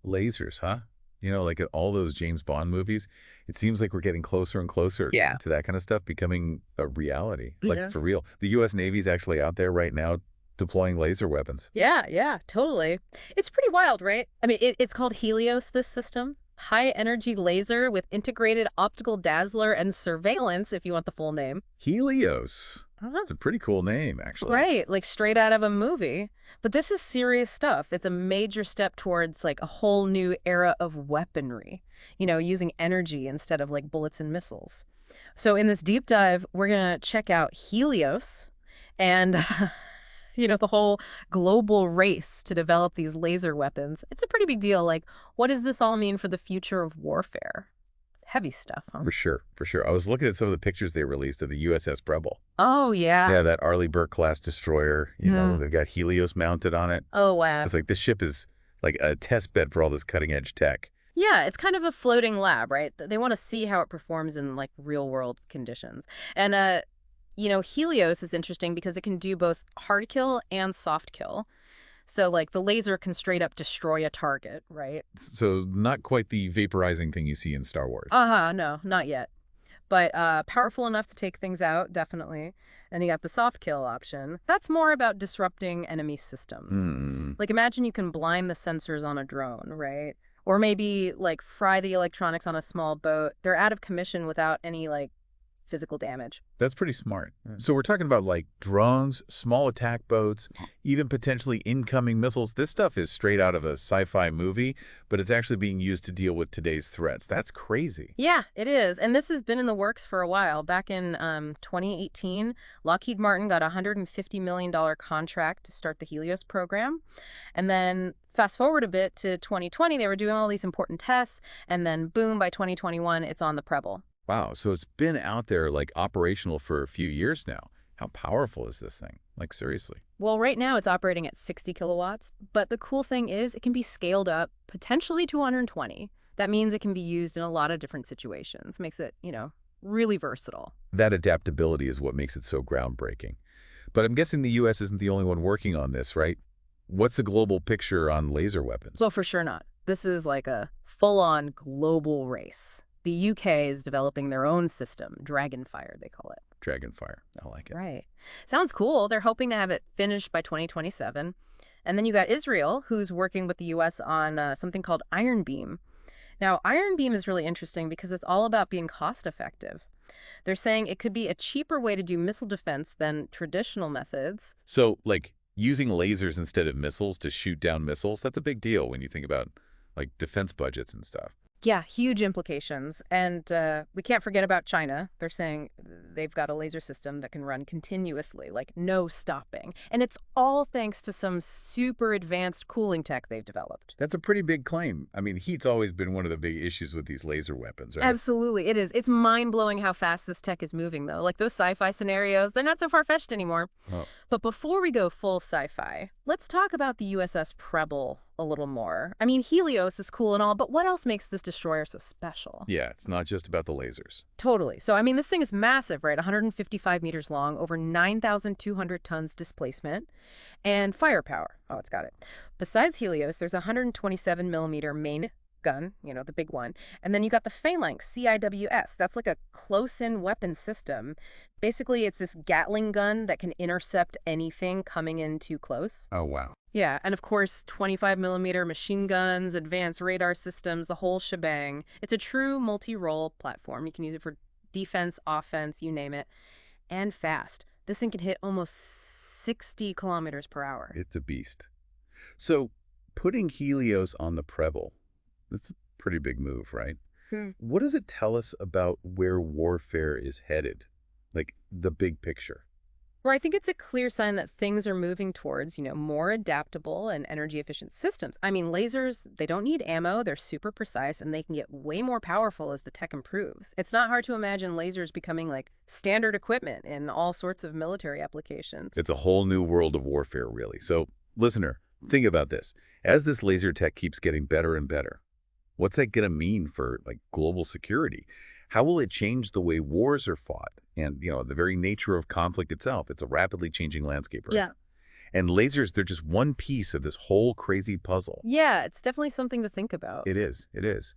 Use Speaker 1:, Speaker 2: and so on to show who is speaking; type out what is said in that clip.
Speaker 1: Lasers, huh? Like in all those James Bond movies, it seems like we're getting closer and closer
Speaker 2: Yeah.
Speaker 1: to that kind of stuff becoming a reality. Like
Speaker 2: Yeah.
Speaker 1: for real. The U.S. Navy's actually out there right now deploying laser weapons.
Speaker 2: Yeah, yeah, totally. It's pretty wild, right? I mean, it's called Helios, this system. High energy laser with integrated optical dazzler and surveillance, if you want the full name.
Speaker 1: Helios.
Speaker 2: Uh-huh.
Speaker 1: It's a pretty cool name, actually.
Speaker 2: Right, like straight out of a movie. But this is serious stuff. It's a major step towards like a whole new era of weaponry, using energy instead of like bullets and missiles. So in this deep dive, we're going to check out Helios and the whole global race to develop these laser weapons. It's a pretty big deal. Like, what does this all mean for the future of warfare? Heavy stuff, huh?
Speaker 1: For sure, for sure. I was looking at some of the pictures they released of the USS Preble.
Speaker 2: Oh, yeah.
Speaker 1: Yeah, that Arleigh Burke-class destroyer,
Speaker 2: Yeah.
Speaker 1: they've got Helios mounted on it.
Speaker 2: Oh, wow.
Speaker 1: It's like this ship is like a test bed for all this cutting-edge tech.
Speaker 2: Yeah, it's kind of a floating lab, right? They want to see how it performs in like real world conditions. And Helios is interesting because it can do both hard kill and soft kill. So like the laser can straight up destroy a target, right?
Speaker 1: So not quite the vaporizing thing you see in Star Wars.
Speaker 2: Uh-huh, no, not yet. But powerful enough to take things out, definitely. And you got the soft kill option. That's more about disrupting enemy systems.
Speaker 1: Hmm.
Speaker 2: Like imagine you can blind the sensors on a drone, right? Or maybe like fry the electronics on a small boat. They're out of commission without any like physical damage.
Speaker 1: That's pretty smart. So we're talking about like drones, small attack boats, even potentially incoming missiles. This stuff is straight out of a sci-fi movie, but it's actually being used to deal with today's threats. That's crazy.
Speaker 2: Yeah, it is. And this has been in the works for a while. Back in 2018, Lockheed Martin got a $150 million contract to start the Helios program. And then fast forward a bit to 2020, they were doing all these important tests. And then boom, by 2021, it's on the Preble.
Speaker 1: Wow. So it's been out there like operational for a few years now. How powerful is this thing? Like seriously.
Speaker 2: Well, right now it's operating at 60 kilowatts. But the cool thing is it can be scaled up potentially to 120. That means it can be used in a lot of different situations. Makes it, really versatile.
Speaker 1: That adaptability is what makes it so groundbreaking. But I'm guessing the U.S. isn't the only one working on this, right? What's the global picture on laser weapons?
Speaker 2: Well, for sure not. This is like a full-on global race. The UK is developing their own system, Dragonfire, they call it.
Speaker 1: Dragonfire. I like it.
Speaker 2: Right. Sounds cool. They're hoping to have it finished by 2027. And then you got Israel, who's working with the U.S. on something called Iron Beam. Now, Iron Beam is really interesting because it's all about being cost-effective. They're saying it could be a cheaper way to do missile defense than traditional methods.
Speaker 1: So, like, using lasers instead of missiles to shoot down missiles, that's a big deal when you think about, like, defense budgets and stuff.
Speaker 2: Yeah, huge implications. And we can't forget about China. They're saying they've got a laser system that can run continuously, like no stopping. And it's all thanks to some super advanced cooling tech they've developed.
Speaker 1: That's a pretty big claim. I mean, heat's always been one of the big issues with these laser weapons, right?
Speaker 2: Absolutely, it is. It's mind-blowing how fast this tech is moving, though. Like those sci-fi scenarios, they're not so far-fetched anymore.
Speaker 1: Oh.
Speaker 2: But before we go full sci-fi, let's talk about the USS Preble a little more. I mean, Helios is cool and all, but what else makes this destroyer so special?
Speaker 1: Yeah, it's not just about the lasers.
Speaker 2: Totally. So, I mean, this thing is massive, right? 155 meters long, over 9,200 tons displacement, and firepower. Oh, it's got it. Besides Helios, there's a 127 millimeter main gun, the big one. And then you got the Phalanx CIWS. That's like a close-in weapon system. Basically, it's this Gatling gun that can intercept anything coming in too close.
Speaker 1: Oh, wow.
Speaker 2: Yeah, and of course, 25 millimeter machine guns, advanced radar systems, the whole shebang. It's a true multi-role platform. You can use it for defense, offense, you name it, and fast. This thing can hit almost 60 kilometers per hour.
Speaker 1: It's a beast. So, putting Helios on the Preble, that's a pretty big move, right? What does it tell us about where warfare is headed? Like, the big picture.
Speaker 2: Well, I think it's a clear sign that things are moving towards, more adaptable and energy-efficient systems. I mean, lasers, they don't need ammo, they're super precise, and they can get way more powerful as the tech improves. It's not hard to imagine lasers becoming, like, standard equipment in all sorts of military applications.
Speaker 1: It's a whole new world of warfare, really. So, listener, think about this. As this laser tech keeps getting better and better, what's that going to mean for, like, global security? How will it change the way wars are fought and, the very nature of conflict itself? It's a rapidly changing landscape, right?
Speaker 2: Yeah.
Speaker 1: And lasers, they're just one piece of this whole crazy puzzle.
Speaker 2: Yeah, it's definitely something to think about.
Speaker 1: It is. It is.